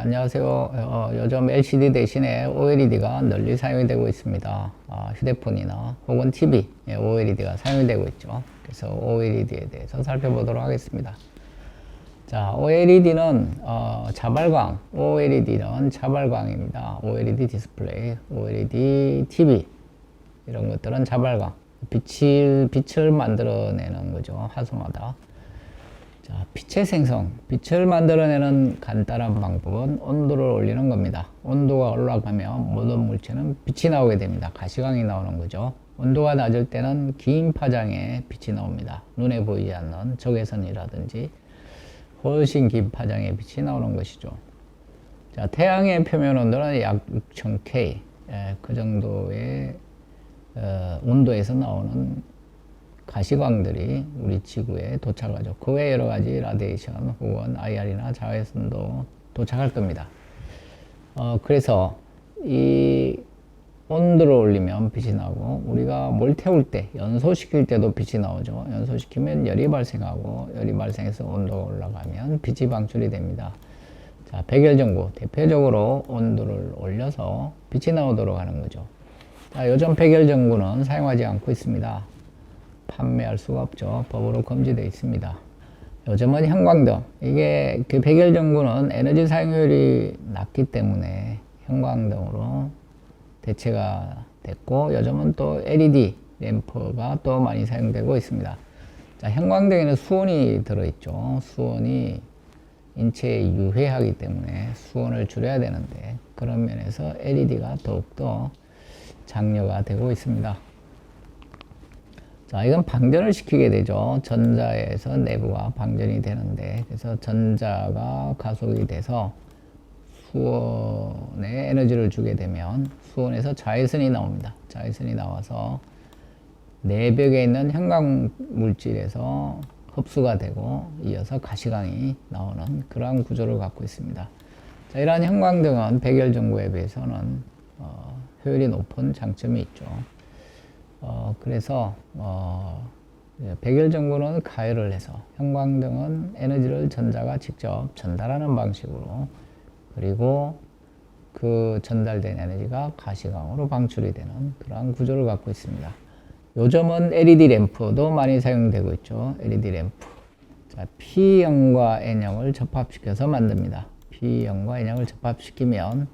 안녕하세요. 요즘 LCD 대신에 OLED가 널리 사용이 되고 있습니다. 휴대폰이나 혹은 TV, OLED가 사용이 되고 있죠. 그래서 OLED에 대해서 살펴보도록 하겠습니다. 자, OLED는 자발광, OLED는 자발광입니다. OLED 디스플레이, OLED TV 이런 것들은 자발광, 빛을 만들어내는 거죠. 화소마다. 자, 빛의 생성, 빛을 만들어내는 간단한 방법은 온도를 올리는 겁니다. 온도가 올라가면 모든 물체는 빛이 나오게 됩니다. 가시광이 나오는 거죠. 온도가 낮을 때는 긴 파장의 빛이 나옵니다. 눈에 보이지 않는 적외선이라든지 훨씬 긴 파장의 빛이 나오는 것이죠. 자, 태양의 표면 온도는 약 6000K, 그 정도의 온도에서 나오는 가시광들이 우리 지구에 도착하죠. 그 외 여러 가지 라디에이션 혹은 IR이나 자외선도 도착할 겁니다. 그래서 이 온도를 올리면 빛이 나고, 우리가 뭘 태울 때, 연소시킬 때도 빛이 나오죠. 연소시키면 열이 발생하고, 열이 발생해서 온도가 올라가면 빛이 방출이 됩니다. 자, 백열전구, 대표적으로 온도를 올려서 빛이 나오도록 하는 거죠. 자, 요즘 백열전구는 사용하지 않고 있습니다. 판매할 수가 없죠. 법으로 금지되어 있습니다. 요즘은 형광등, 이게 그 백열전구는 에너지 사용률이 낮기 때문에 형광등으로 대체가 됐고, 요즘은 또 LED 램프가 또 많이 사용되고 있습니다. 자, 형광등에는 수온이 들어있죠. 수온이 인체에 유해하기 때문에 수온을 줄여야 되는데, 그런 면에서 LED가 더욱더 장려가 되고 있습니다. 자, 이건 방전을 시키게 되죠. 전자에서 내부가 방전이 되는데, 그래서 전자가 가속이 돼서 수온에 에너지를 주게 되면 수온에서 자외선이 나옵니다. 자외선이 나와서 내벽에 있는 형광 물질에서 흡수가 되고 이어서 가시광이 나오는 그러한 구조를 갖고 있습니다. 자, 이러한 형광등은 백열전구에 비해서는 효율이 높은 장점이 있죠. 그래서 백열전구는 가열을 해서, 형광등은 에너지를 전자가 직접 전달하는 방식으로, 그리고 그 전달된 에너지가 가시광으로 방출이 되는 그러한 구조를 갖고 있습니다. 요즘은 LED 램프도 많이 사용되고 있죠. LED 램프. 자, P형과 N형을 접합시켜서 만듭니다. P형과 N형을 접합시키면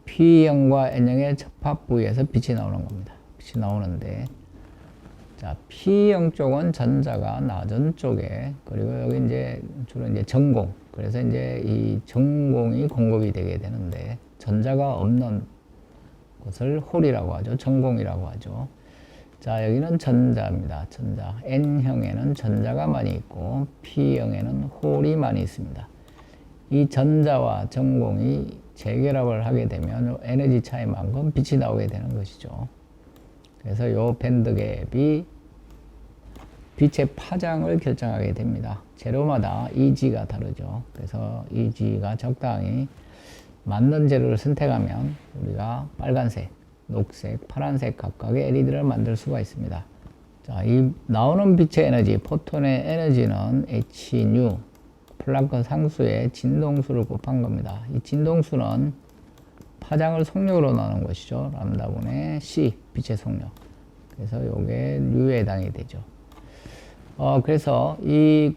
P형과 N형의 접합 부위에서 빛이 나오는 겁니다. 빛이 나오는데, 자, P형 쪽은 전자가 낮은 쪽에, 그리고 여기 이제 주로 이제 전공, 그래서 이제 이 전공이 공급이 되게 되는데, 전자가 없는 것을 홀이라고 하죠. 전공이라고 하죠. 자, 여기는 전자입니다. 전자. N형에는 전자가 많이 있고, P형에는 홀이 많이 있습니다. 이 전자와 전공이 재결합을 하게 되면 에너지 차이만큼 빛이 나오게 되는 것이죠. 그래서 이 밴드갭이 빛의 파장을 결정하게 됩니다. 재료마다 EG가 다르죠. 그래서 EG가 적당히 맞는 재료를 선택하면 우리가 빨간색, 녹색, 파란색 각각의 LED를 만들 수가 있습니다. 자, 이 나오는 빛의 에너지, 포톤의 에너지는 hν, 플랑크 상수의 진동수를 곱한 겁니다. 이 진동수는 파장을 속력으로 나누는 것이죠. 람다분의 C, 빛의 속력. 그래서 이게 U에 해당이 되죠. 그래서 이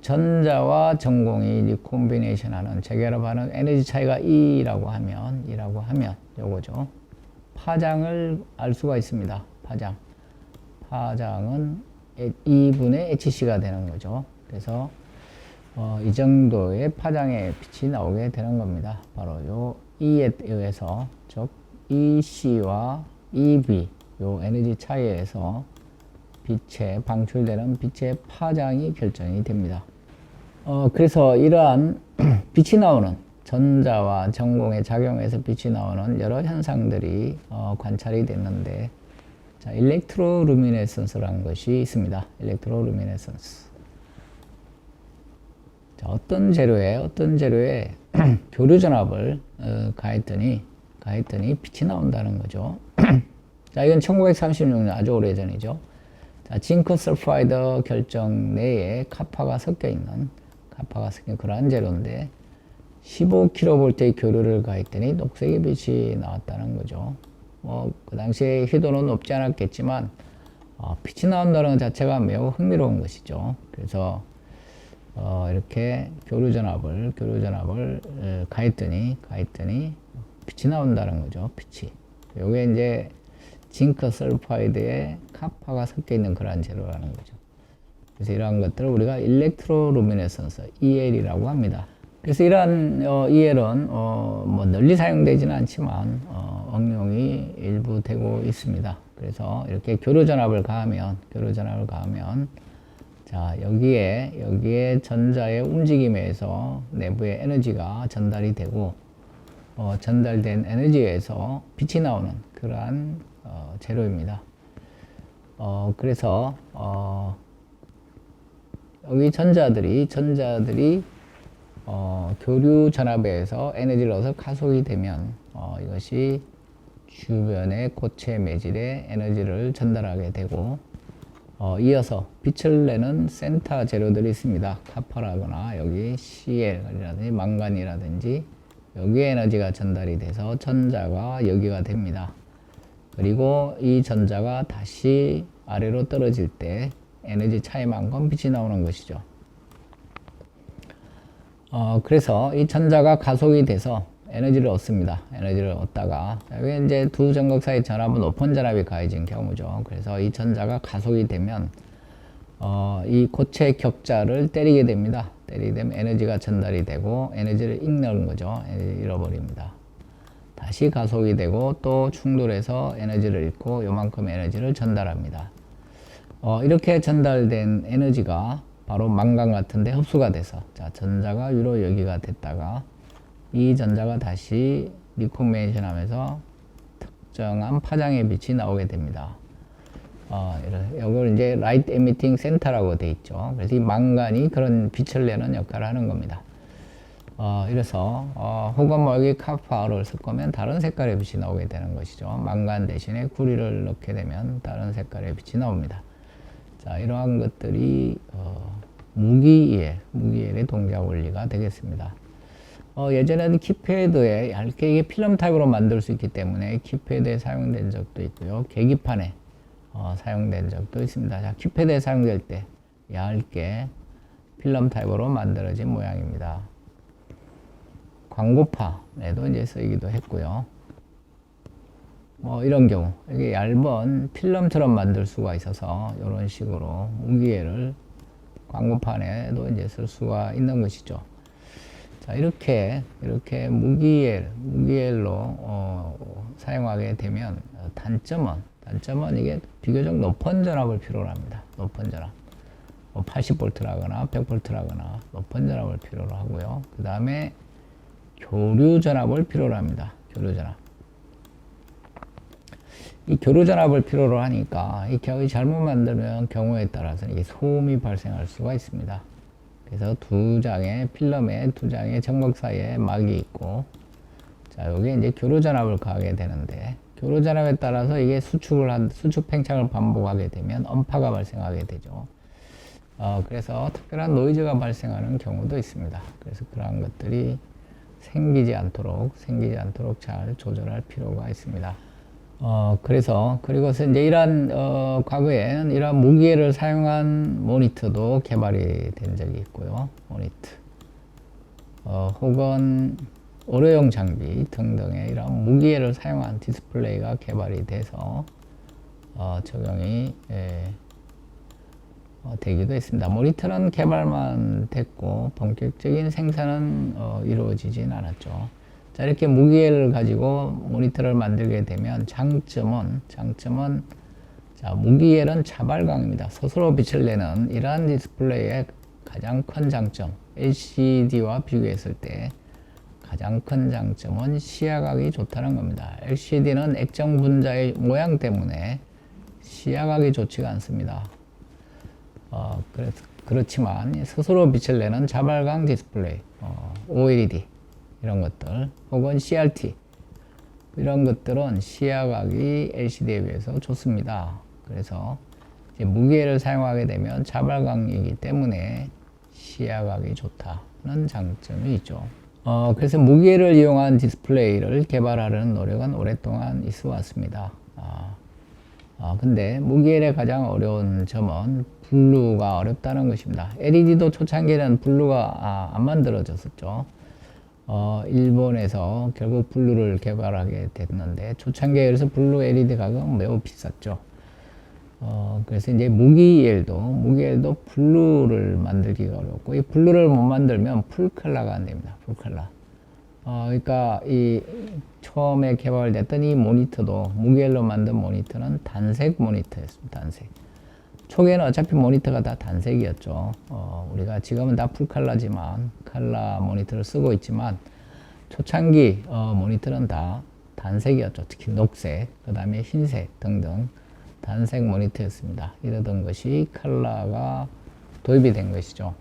전자와 전공이 이 콤비네이션 하는, 재결합하는 에너지 차이가 E라고 하면 요거죠. 파장을 알 수가 있습니다. 파장은 E분의 HC가 되는 거죠. 그래서 이 정도의 파장의 빛이 나오게 되는 겁니다. 바로 요 E에 의해서, 즉 EC와 EV, 요 에너지 차이에서 방출되는 빛의 파장이 결정이 됩니다. 그래서 이러한 빛이 나오는, 전자와 전공의 작용에서 빛이 나오는 여러 현상들이 관찰이 됐는데, 자, 일렉트로루미네선스라는 것이 있습니다. 일렉트로루미네선스. 자, 어떤 재료에 교류전압을 가했더니 빛이 나온다는 거죠. 자, 이건 1936년, 아주 오래전이죠. 자, 징크 설파이드 결정 내에 카파가 섞여 있는 그러한 재료인데, 15kV의 교류를 가했더니 녹색의 빛이 나왔다는 거죠. 그 당시에 희도는 높지 않았겠지만 빛이 나온다는 것 자체가 매우 흥미로운 것이죠. 그래서 이렇게 교류전압을 가했더니 빛이 나온다는 거죠. 빛이. 요게 이제 징크 설파이드에 카파가 섞여 있는 그러한 재료라는 거죠. 그래서 이러한 것들을 우리가 일렉트로루미네선스 EL이라고 합니다. 그래서 이러한 EL은 뭐 널리 사용되지는 않지만 응용이 일부 되고 있습니다. 그래서 이렇게 교류전압을 가하면 자, 여기에 전자의 움직임에 의해서 내부의 에너지가 전달이 되고, 전달된 에너지에서 빛이 나오는 그러한 재료입니다. 그래서 여기 전자들이 교류 전압에 의해서 에너지를 얻어서 가속이 되면 이것이 주변의 고체 매질에 에너지를 전달하게 되고, 이어서 빛을 내는 센터 재료들이 있습니다. 카파라거나 여기 CL이라든지 망간이라든지 여기에 에너지가 전달이 돼서 전자가 여기가 됩니다. 그리고 이 전자가 다시 아래로 떨어질 때 에너지 차이만큼 빛이 나오는 것이죠. 그래서 이 전자가 가속이 돼서 에너지를 얻습니다. 에너지를 얻다가 여기 이제 두 전극 사이 전압은 오픈 전압이 가해진 경우죠. 그래서 이 전자가 가속이 되면 이 고체 격자를 때리게 됩니다. 때리게 되면 에너지가 전달이 되고 에너지를 잃는 거죠. 에너지를 잃어버립니다. 다시 가속이 되고 또 충돌해서 에너지를 잃고 요만큼 에너지를 전달합니다. 이렇게 전달된 에너지가 바로 망간 같은데 흡수가 돼서 자, 전자가 위로 여기가 됐다가 이 전자가 다시 리코멘션 하면서 특정한 파장의 빛이 나오게 됩니다. 이걸 이제 라이트 에미팅 센터라고 돼 있죠. 그래서 이 망간이 그런 빛을 내는 역할을 하는 겁니다. 이래서 혹은 뭐 여기 카파를 섞으면 다른 색깔의 빛이 나오게 되는 것이죠. 망간 대신에 구리를 넣게 되면 다른 색깔의 빛이 나옵니다. 자, 이러한 것들이 무기엘의 동작 원리가 되겠습니다. 예전에는 키패드에 얇게 이게 필름 타입으로 만들 수 있기 때문에 키패드에 사용된 적도 있고요. 계기판에 사용된 적도 있습니다. 자, 키패드에 사용될 때 얇게 필름 타입으로 만들어진 모양입니다. 광고판에도 이제 쓰이기도 했고요. 이런 경우 이게 얇은 필름처럼 만들 수가 있어서 이런 식으로 무기엘을 광고판에도 이제 쓸 수가 있는 것이죠. 자, 이렇게 무기엘로 사용하게 되면 단점은 이게 비교적 높은 전압을 필요로 합니다. 높은 전압. 80V라거나 100V라거나 높은 전압을 필요로 하고요. 그 다음에 교류 전압을 필요로 합니다. 교류 전압. 이 교류 전압을 필요로 하니까 이 격이 잘못 만들면 경우에 따라서 이게 소음이 발생할 수가 있습니다. 그래서 필름의 두 장의 전극 사이에 막이 있고, 자, 여기에 이제 교류 전압을 가하게 되는데, 교류 전압에 따라서 이게 수축 팽창을 반복하게 되면 음파가 발생하게 되죠. 그래서 특별한 노이즈가 발생하는 경우도 있습니다. 그래서 그러한 것들이 생기지 않도록 잘 조절할 필요가 있습니다. 그리고서 이제 과거에는 이러한 무기엘을 사용한 모니터도 개발이 된 적이 있고요. 모니터. 혹은 의료용 장비 등등의 이런 무기엘을 사용한 디스플레이가 개발이 돼서 적용이 되기도 했습니다. 모니터는 개발만 됐고 본격적인 생산은 이루어지진 않았죠. 자, 이렇게 무기엘을 가지고 모니터를 만들게 되면 장점은 자, 무기엘은 자발광입니다. 스스로 빛을 내는 이러한 디스플레이의 가장 큰 장점, LCD와 비교했을 때 가장 큰 장점은 시야각이 좋다는 겁니다. LCD는 액정 분자의 모양 때문에 시야각이 좋지가 않습니다. 그렇지만 스스로 빛을 내는 자발광 디스플레이, OLED 이런 것들, 혹은 CRT 이런 것들은 시야각이 LCD에 비해서 좋습니다. 그래서 이제 무기엘을 사용하게 되면 자발광이기 때문에 시야각이 좋다는 장점이 있죠. 그래서 무기를 이용한 디스플레이를 개발하려는 노력은 오랫동안 있어 왔습니다. 근데 무기엘의 가장 어려운 점은 블루가 어렵다는 것입니다. LED도 초창기에는 블루가 안 만들어졌었죠. 일본에서 결국 블루를 개발하게 됐는데 초창기에 그래서 블루 LED 가격은 매우 비쌌죠. 그래서 이제 무기엘도 블루를 만들기가 어렵고 이 블루를 못 만들면 풀컬러가 안 됩니다. 풀컬러. 그러니까 이 처음에 개발됐던 이 모니터도 무기엘로 만든 모니터는 단색 모니터였습니다. 단색. 초기에는 어차피 모니터가 다 단색이었죠. 우리가 지금은 다 풀컬러지만 컬러 모니터를 쓰고 있지만 초창기 모니터는 다 단색이었죠. 특히 녹색, 그 다음에 흰색 등등 단색 모니터였습니다. 이러던 것이 컬러가 도입이 된 것이죠.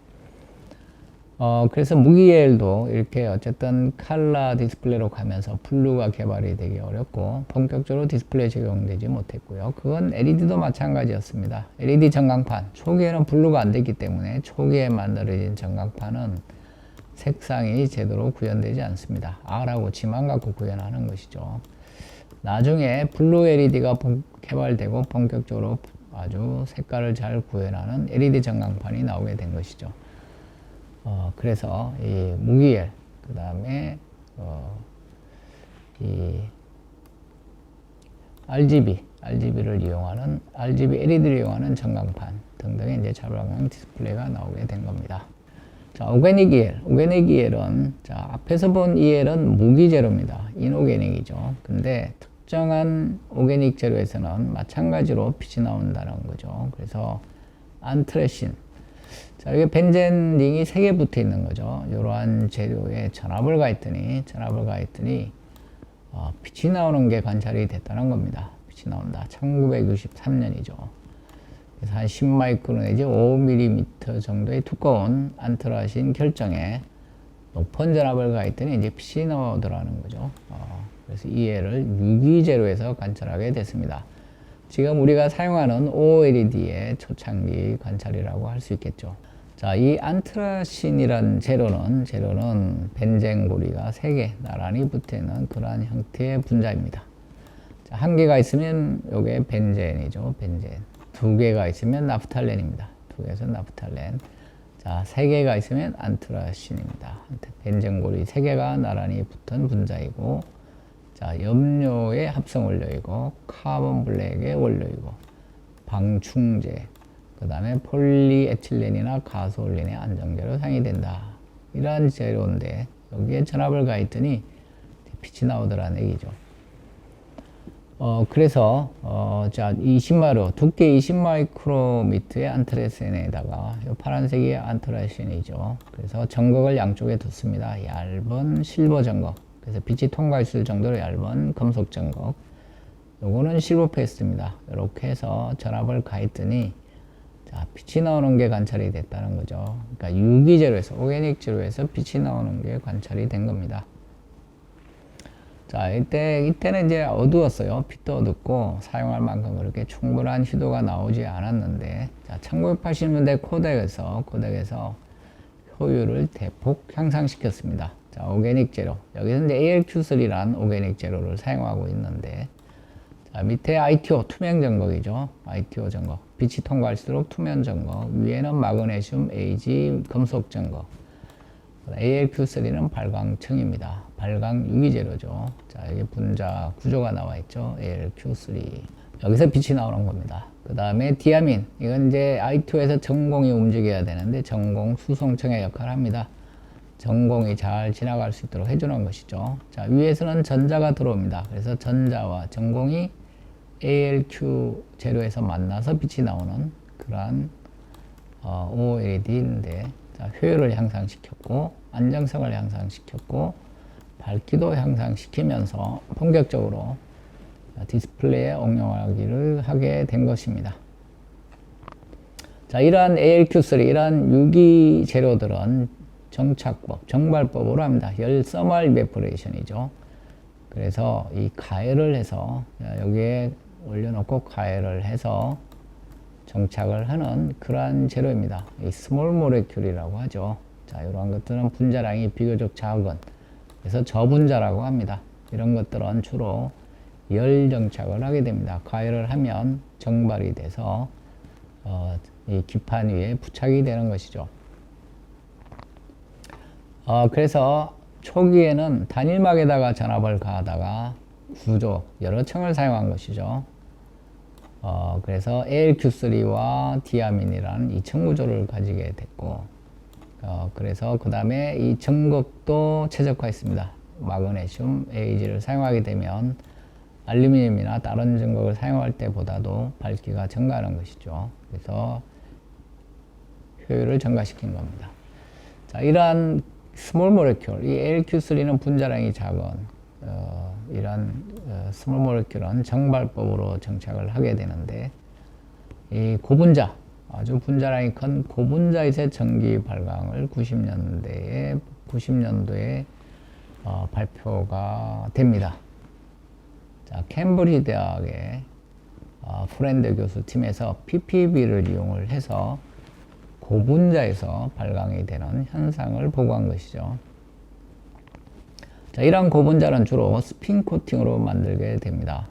그래서 무기엘도 이렇게 어쨌든 컬러 디스플레이로 가면서 블루가 개발이 되기 어렵고 본격적으로 디스플레이 적용되지 못했고요. 그건 LED도 마찬가지였습니다. LED 전광판 초기에는 블루가 안 됐기 때문에 초기에 만들어진 전광판은 색상이 제대로 구현되지 않습니다. R하고 G만 갖고 구현하는 것이죠. 나중에 블루 LED가 개발되고 본격적으로 아주 색깔을 잘 구현하는 LED 전광판이 나오게 된 것이죠. 그래서 이 무기엘, 그 다음에 이 RGB를 이용하는 RGB LED를 이용하는 전광판 등등의 이제 자발광 디스플레이가 나오게 된 겁니다. 자, 오게닉 EL은 자 앞에서 본 EL은 무기 재료입니다. 이노게닉이죠. 근데 특정한 오게닉 재료에서는 마찬가지로 빛이 나온다는 거죠. 그래서 안트레신. 자, 여기 벤젠 링이 3개 붙어 있는 거죠. 이러한 재료에 전압을 가했더니 빛이 나오는 게 관찰이 됐다는 겁니다. 빛이 나온다. 1963년이죠. 그래서 한 10마이크론 내지 5mm 정도의 두꺼운 안트라신 결정에 높은 전압을 가했더니 이제 빛이 나오더라는 거죠. 그래서 이 애를 유기재료에서 관찰하게 됐습니다. 지금 우리가 사용하는 OLED의 초창기 관찰이라고 할 수 있겠죠. 자, 이 안트라신이라는 재료는 벤젠 고리가 3개 나란히 붙어 있는 그러한 형태의 분자입니다. 자, 1개가 있으면 이게 벤젠이죠. 벤젠. 2개가 있으면 나프탈렌입니다. 2개에서 나프탈렌. 자, 3개가 있으면 안트라신입니다. 벤젠 고리 3개가 나란히 붙은 분자이고, 자, 염료의 합성 원료이고, 카본 블랙의 원료이고, 방충제, 그 다음에 폴리에틸렌이나 가솔린의 안정제로 사용이 된다. 이러한 재료인데, 여기에 전압을 가했더니 빛이 나오더라는 얘기죠. 그래서, 자, 두께 20마이크로미터의 안트라신에다가, 이 파란색이 안트라신이죠. 그래서 전극을 양쪽에 뒀습니다. 얇은 실버 전극. 그래서 빛이 통과할 수 있을 정도로 얇은 금속 전극. 요거는 실버 페이스트입니다. 이렇게 해서 전압을 가했더니, 자, 빛이 나오는 게 관찰이 됐다는 거죠. 그러니까 유기재료에서, 오게닉 재료에서 빛이 나오는 게 관찰이 된 겁니다. 자, 이때는 이제 어두웠어요. 빛도 어둡고 사용할 만큼 그렇게 충분한 희도가 나오지 않았는데, 자, 1980년대 코덱에서 효율을 대폭 향상시켰습니다. 자, 오게닉 재료. 여기서 이제 ALQ3란 오게닉 재료를 사용하고 있는데, 자, 밑에 ITO 투명 전극이죠. ITO 전극. 빛이 통과할수록 투명 전극. 위에는 마그네슘 AG 금속 전극. ALQ3는 발광청입니다. 발광 유기재료죠. 자, 여기 분자 구조가 나와 있죠. ALQ3. 여기서 빛이 나오는 겁니다. 그 다음에 디아민. 이건 이제 I2에서 전공이 움직여야 되는데 전공 수송청의 역할을 합니다. 전공이 잘 지나갈 수 있도록 해주는 것이죠. 자, 위에서는 전자가 들어옵니다. 그래서 전자와 전공이 ALQ 재료에서 만나서 빛이 나오는 그러한 OLED인데, 자, 효율을 향상시켰고 안정성을 향상시켰고 밝기도 향상시키면서 본격적으로 디스플레이에 응용하기를 하게 된 것입니다. 자, 이러한 ALQ3, 이러한 유기 재료들은 정착법, 정발법으로 합니다. 열 서멀 이베포레이션이죠. 그래서 이 가열을 해서 여기에 올려놓고 가열을 해서 정착을 하는 그러한 재료입니다. 이 스몰 모레큘이라고 하죠. 자, 이러한 것들은 분자량이 비교적 작은 그래서 저분자라고 합니다. 이런 것들은 주로 열 정착을 하게 됩니다. 가열을 하면 정발이 돼서 이 기판 위에 부착이 되는 것이죠. 그래서 초기에는 단일막에다가 전압을 가하다가 구조 여러 층을 사용한 것이죠. 그래서 ALQ3와 디아민이라는 2층 구조를 가지게 됐고, 그래서 그 다음에 이 전극도 최적화했습니다. 마그네슘 AG를 사용하게 되면 알루미늄이나 다른 전극을 사용할 때보다도 밝기가 증가하는 것이죠. 그래서 효율을 증가시킨 겁니다. 자, 이러한 스몰 모레큘, 이 ALQ3는 분자량이 작은 이런 스몰 모레큘은 정발법으로 정착을 하게 되는데, 이 고분자, 아주 분자량이 큰 고분자에서 전기 발광을 90년도에 발표가 됩니다. 자, 캠브리지 대학의 프렌드 교수 팀에서 PPB를 이용을 해서 고분자에서 발광이 되는 현상을 보고한 것이죠. 자, 이러한 고분자는 주로 스핀 코팅으로 만들게 됩니다.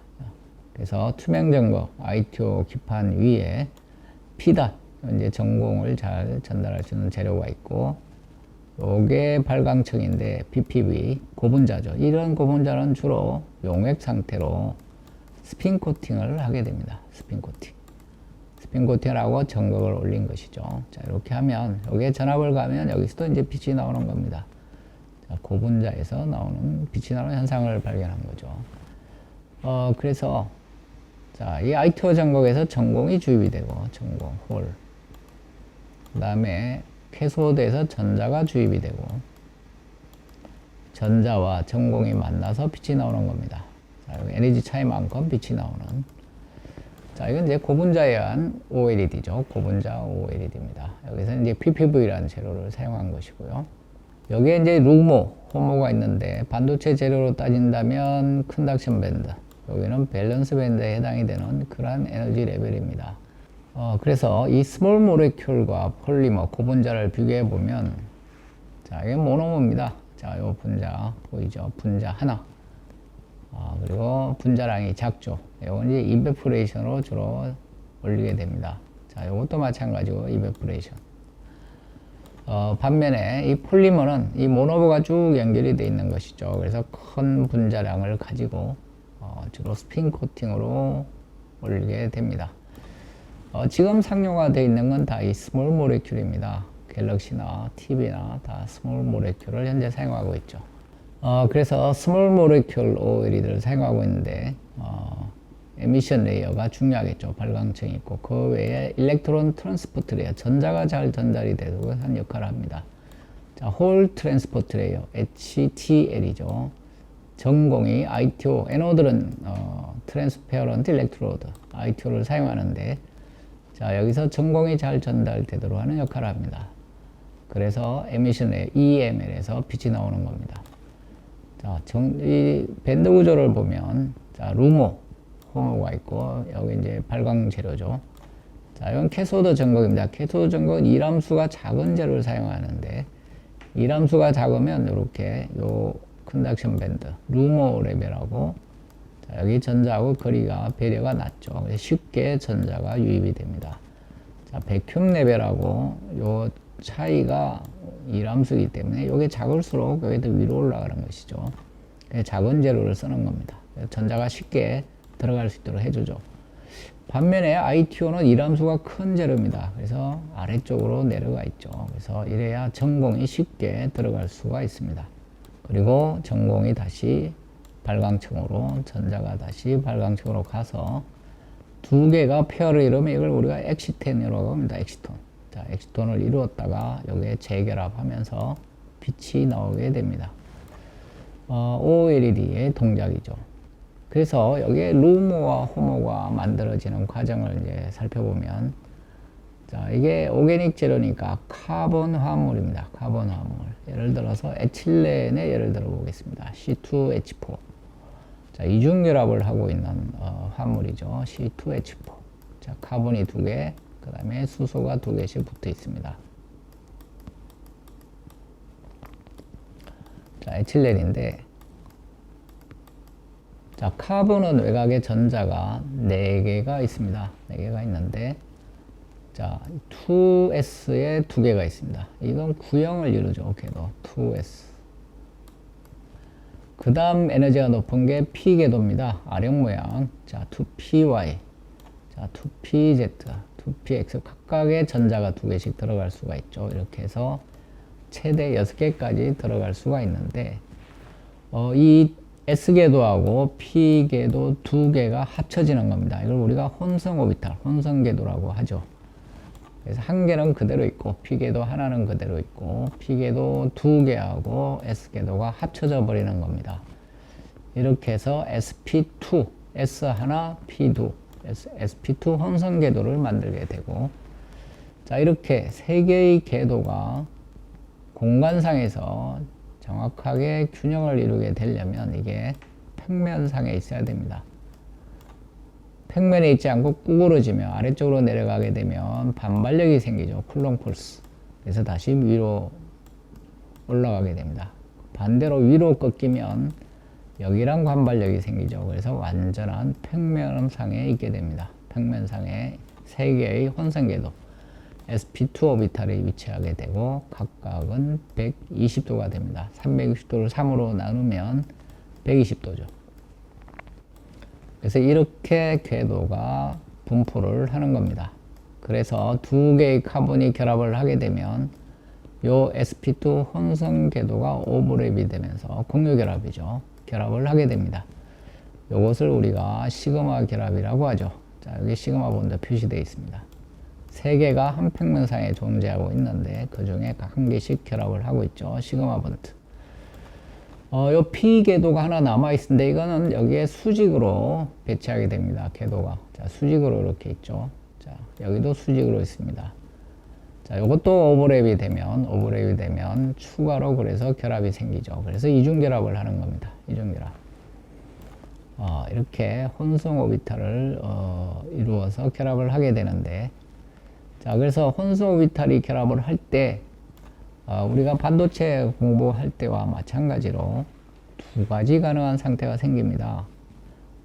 그래서 투명 전극 ITO 기판 위에 피단, 이제 전공을 잘 전달할 수 있는 재료가 있고, 요게 발광층인데 PPB 고분자죠. 이런 고분자는 주로 용액 상태로 스핀 코팅을 하게 됩니다. 스핀 코팅을 하고 전극을 올린 것이죠. 자, 이렇게 하면 여기에 전압을 가면 여기서도 이제 빛이 나오는 겁니다. 자, 고분자에서 나오는 빛이 나오는 현상을 발견한 거죠. 그래서 자, 이 ITO 전극에서 전공이 주입이 되고, 전공 홀. 그 다음에 캐소드에서 전자가 주입이 되고, 전자와 전공이 만나서 빛이 나오는 겁니다. 자, 여기 에너지 차이만큼 빛이 나오는. 자, 이건 이제 고분자에 의한 OLED죠. 고분자 OLED입니다. 여기서 이제 PPV라는 재료를 사용한 것이고요. 여기에 이제 루모, 호모가 있는데, 반도체 재료로 따진다면 컨덕션 밴드, 여기는 밸런스 밴드에 해당이 되는 그러한 에너지 레벨입니다. 그래서 이 스몰 모레큘과 폴리머, 고분자를 비교해 보면, 자, 이게 모노머입니다. 자, 요 분자 보이죠? 분자 하나. 그리고 분자량이 작죠. 이건 이제 이베포레이션으로 주로 올리게 됩니다. 자, 요것도 마찬가지고 이베포레이션. 반면에 이 폴리머는 이 모노버가 쭉 연결이 되어 있는 것이죠. 그래서 큰 분자량을 가지고 주로 스핀 코팅으로 올리게 됩니다. 지금 상용화 되어 있는 건 다 이 스몰 모레큘입니다. 갤럭시나 TV나 다 스몰 모레큘을 현재 사용하고 있죠. 그래서 스몰 모레큘 OLED를 사용하고 있는데, 에미션 레이어가 중요하겠죠. 발광층이 있고, 그 외에 일렉트론 트랜스포트 레이어, 전자가 잘 전달이 되고 한 역할을 합니다. 자, 홀 트랜스포트 레이어, HTL이죠. 전공이 ITO, 에노드는 트랜스페어런트 일렉트로드, ITO를 사용하는데, 자, 여기서 전공이 잘 전달되도록 하는 역할을 합니다. 그래서 에미션 레이어, EML에서 빛이 나오는 겁니다. 자, 이 밴드 구조를 보면, 자, 루모, 호모가 있고, 여기 이제 발광 재료죠. 자, 이건 캐소드 전극입니다. 캐소드 전극은 이람수가 작은 재료를 사용하는데, 이람수가 작으면 이렇게 요 컨덕션 밴드, 루모 레벨하고, 자, 여기 전자하고 거리가 배려가 낮죠. 그래서 쉽게 전자가 유입이 됩니다. 자, 백큐ම් 레벨하고 요 차이가 이람수이기 때문에 이게 작을수록 여기 더 위로 올라가는 것이죠. 작은 재료를 쓰는 겁니다. 전자가 쉽게 들어갈 수 있도록 해주죠. 반면에 ITO는 이람수가 큰 재료입니다. 그래서 아래쪽으로 내려가 있죠. 그래서 이래야 전공이 쉽게 들어갈 수가 있습니다. 그리고 전공이 다시 발광층으로, 전자가 다시 발광층으로 가서 두 개가 페어를 이루면 이걸 우리가 엑시텐이라고 합니다. 엑시톤. 자, 엑시톤을 이루었다가 여기에 재결합하면서 빛이 나오게 됩니다. OLED의 동작이죠. 그래서 여기에 루모와 호모가 만들어지는 과정을 이제 살펴보면, 자, 이게 오게닉 재료니까 카본 화합물입니다. 카본 화합물. 예를 들어서 에틸렌의 예를 들어 보겠습니다. C2H4. 자, 이중결합을 하고 있는 화합물이죠. C2H4. 자, 카본이 두 개, 그 다음에 수소가 두 개씩 붙어 있습니다. 자, 에틸렌인데, 자, 카본은 외곽에 전자가 4개가 있습니다. 4개가 있는데, 자, 2s에 2개가 있습니다. 이건 구형을 이루죠. 궤도 2s. 그 다음 에너지가 높은 게 P궤도입니다. R형 모양. 자, 2py. 자, 2pz, 2px. 각각의 전자가 2개씩 들어갈 수가 있죠. 이렇게 해서 최대 6개까지 들어갈 수가 있는데, 이 S궤도하고 P궤도 2개가 합쳐지는 겁니다. 이걸 우리가 혼성 오비탈, 혼성 궤도라고 하죠. 그래서 한 개는 그대로 있고 P궤도 하나는 그대로 있고 P궤도 2개하고 S궤도가 합쳐져 버리는 겁니다. 이렇게 해서 sp2, S1, P2, sp2 혼성 궤도를 만들게 되고, 자, 이렇게 세 개의 궤도가 공간상에서 정확하게 균형을 이루게 되려면 이게 평면상에 있어야 됩니다. 평면에 있지 않고 구부러지며 아래쪽으로 내려가게 되면 반발력이 생기죠. 쿨롱 폴스. 그래서 다시 위로 올라가게 됩니다. 반대로 위로 꺾이면 여기랑 반발력이 생기죠. 그래서 완전한 평면상에 있게 됩니다. 평면상에 세 개의 혼성궤도 sp2 오비탈이 위치하게 되고 각각은 120도가 됩니다. 360도를 3으로 나누면 120도죠. 그래서 이렇게 궤도가 분포를 하는 겁니다. 그래서 두 개의 카본이 결합을 하게 되면 요 sp2 혼성 궤도가 오버랩이 되면서 공유 결합이죠. 결합을 하게 됩니다. 요것을 우리가 시그마 결합이라고 하죠. 자, 여기 시그마 본드 표시되어 있습니다. 세 개가 한 평면상에 존재하고 있는데 그 중에 각 한 개씩 결합을 하고 있죠. 시그마 본드. 요 P 궤도가 하나 남아 있는데 이거는 여기에 수직으로 배치하게 됩니다. 궤도가. 자, 수직으로 이렇게 있죠. 자, 여기도 수직으로 있습니다. 자, 요것도 오버랩이 되면 추가로 그래서 결합이 생기죠. 그래서 이중 결합을 하는 겁니다. 이중 결합. 이렇게 혼성 오비탈을 이루어서 결합을 하게 되는데, 자, 그래서 혼성 오비탈이 결합을 할 때 우리가 반도체 공부할 때와 마찬가지로 두 가지 가능한 상태가 생깁니다.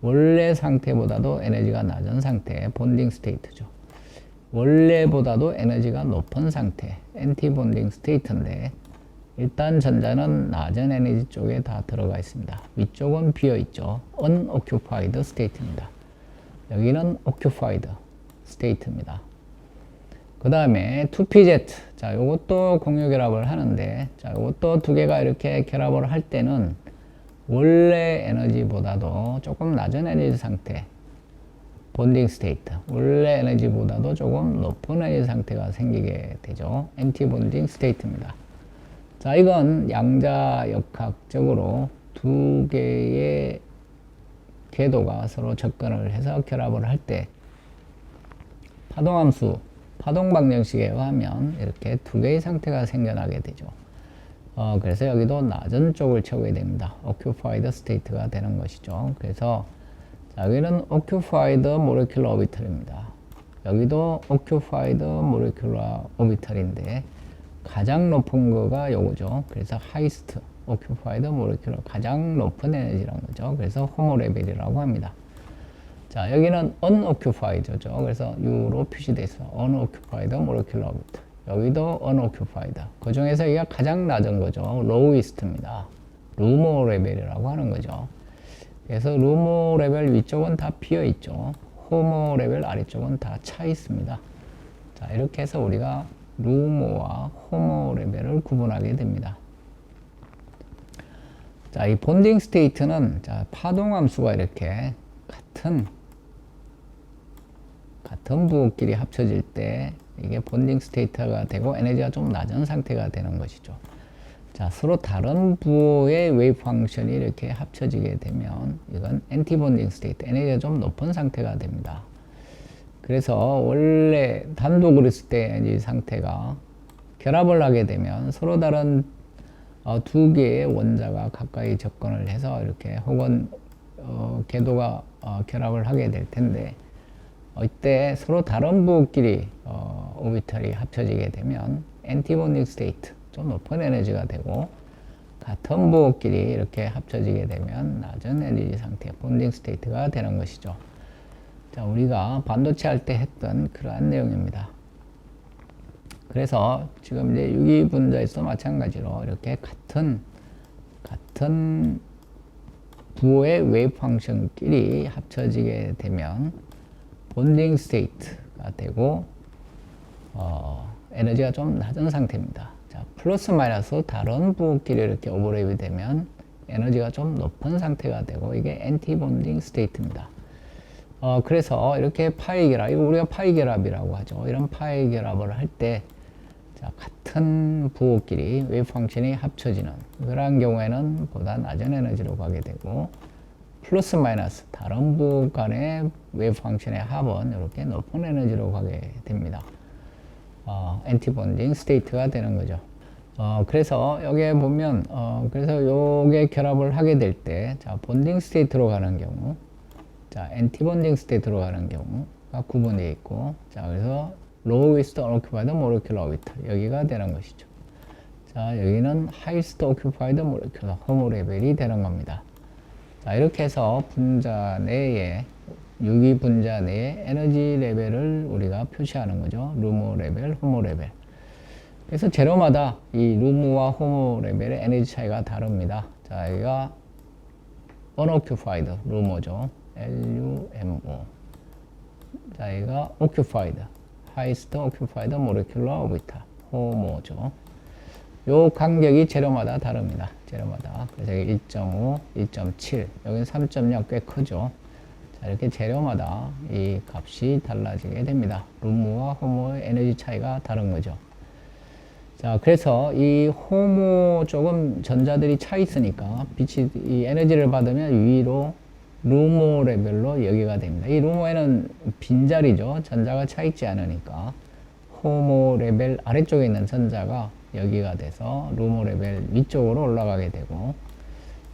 원래 상태보다도 에너지가 낮은 상태, 본딩 스테이트죠. 원래보다도 에너지가 높은 상태, 엔티 본딩 스테이트인데, 일단 전자는 낮은 에너지 쪽에 다 들어가 있습니다. 위쪽은 비어 있죠. unoccupied state입니다. 여기는 occupied state입니다. 그 다음에 2pz. 자, 요것도 공유 결합을 하는데, 자, 요것도 두 개가 이렇게 결합을 할 때는 원래 에너지보다도 조금 낮은 에너지 상태, 본딩 스테이트. 원래 에너지보다도 조금 높은 에너지 상태가 생기게 되죠. 엔티 본딩 스테이트입니다. 자, 이건 양자역학적으로 두 개의 궤도가 서로 접근을 해서 결합을 할 때 파동함수, 파동 방정식에 의하면 이렇게 두 개의 상태가 생겨나게 되죠. 그래서 여기도 낮은 쪽을 채우게 됩니다. occupied state가 되는 것이죠. 그래서 자, 여기는 occupied molecular orbital입니다. 여기도 occupied molecular orbital인데 가장 높은 거가 요거죠. 그래서 highest occupied molecular, 가장 높은 에너지라는 거죠. 그래서 호모 레벨이라고 합니다. 자, 여기는 unoccupied죠. 그래서 U로 표시되어 있어. unoccupied molecular orbital. 여기도 unoccupied. 그 중에서 이게 가장 낮은 거죠. lowest입니다. 루모 레벨이라고 하는 거죠. 그래서 루모 레벨 위쪽은 다 비어 있죠. 호모 레벨 아래쪽은 다 차 있습니다. 자, 이렇게 해서 우리가 루모와 호모 레벨을 구분하게 됩니다. 자, 이 본딩 스테이트는 자, 파동 함수가 이렇게 같은 부호끼리 합쳐질 때 이게 본딩 스테이트가 되고 에너지가 좀 낮은 상태가 되는 것이죠. 자, 서로 다른 부호의 웨이브 펑션이 이렇게 합쳐지게 되면 이건 엔티 본딩 스테이트, 에너지가 좀 높은 상태가 됩니다. 그래서 원래 단독으로 있을 때 에너지 상태가 결합을 하게 되면 서로 다른 두 개의 원자가 가까이 접근을 해서 이렇게 혹은 궤도가 결합을 하게 될 텐데, 이때 서로 다른 부호끼리 오비탈이 합쳐지게 되면 엔티 본딩 스테이트, 좀 높은 에너지가 되고 같은 부호끼리 이렇게 합쳐지게 되면 낮은 에너지 상태, 본딩 스테이트가 되는 것이죠. 자, 우리가 반도체 할 때 했던 그러한 내용입니다. 그래서 지금 이제 유기분자에서 마찬가지로 이렇게 같은 부호의 웨이브 펑션끼리 합쳐지게 되면 본딩 스테이트가 되고 에너지가 좀 낮은 상태입니다. 자, 플러스 마이너스 다른 부호끼리 이렇게 오버랩이 되면 에너지가 좀 높은 상태가 되고 이게 엔티 본딩 스테이트입니다. 그래서 이렇게 파이 결합, 이거 우리가 파이 결합이라고 하죠. 이런 파이 결합을 할 때 자, 같은 부호끼리 웨이브 펑션이 합쳐지는 그러한 경우에는 보다 낮은 에너지로 가게 되고 플러스 마이너스 다른 부호 간의 웨이브 펑션의 합은 이렇게 높은 에너지로 가게 됩니다. 엔티 본딩 스테이트가 되는 거죠. 그래서 여기에 보면 그래서 요게 결합을 하게 될 때 자, 본딩 스테이트로 가는 경우 자, 엔티 본딩 스테이트로 가는 경우가 구분되어 있고 자, 그래서 low with unoccupied molecular weight 여기가 되는 것이죠. 자, 여기는 highest occupied molecular homo 레벨이 되는 겁니다. 자, 이렇게 해서 분자 내에 유기 분자 내에 에너지 레벨을 우리가 표시하는 거죠. 루모 레벨, 호모 레벨. 그래서 재료마다 이 루모와 호모 레벨의 에너지 차이가 다릅니다. 자, 여기가 unoccupied 루모죠. LUMO. 자, 여기가 occupied, highest occupied molecular weight, 호모죠. 요 간격이 재료마다 다릅니다. 재료마다. 그래서 여기 1.5, 2.7, 여기는 3.0 꽤 크죠. 자, 이렇게 재료마다 이 값이 달라지게 됩니다. 루모와 호모의 에너지 차이가 다른 거죠. 자, 그래서 이 호모 쪽은 전자들이 차 있으니까 빛이 이 에너지를 받으면 위로 루모 레벨로 여기가 됩니다. 이 루모에는 빈자리죠. 전자가 차 있지 않으니까 호모 레벨 아래쪽에 있는 전자가 여기가 돼서 루모 레벨 위쪽으로 올라가게 되고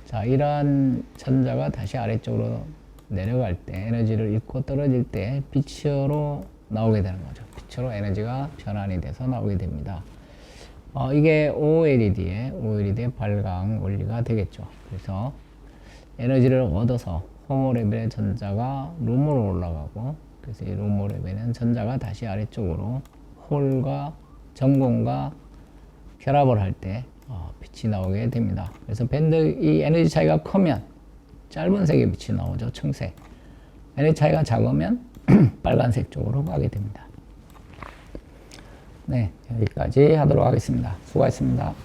자, 이러한 전자가 다시 아래쪽으로 내려갈 때 에너지를 잃고 떨어질 때 빛으로 나오게 되는 거죠. 빛으로 에너지가 변환이 돼서 나오게 됩니다. 이게 OLED의 발광 원리가 되겠죠. 그래서 에너지를 얻어서 호모 레벨의 전자가 루모로 올라가고 그래서 이 루모 레벨은 전자가 다시 아래쪽으로 홀과 전공과 결합을 할 때 빛이 나오게 됩니다. 그래서 밴드 이 에너지 차이가 크면 짧은색의 빛이 나오죠. 청색. 에너지 차이가 작으면 빨간색 쪽으로 가게 됩니다. 네, 여기까지 하도록 하겠습니다. 수고하셨습니다.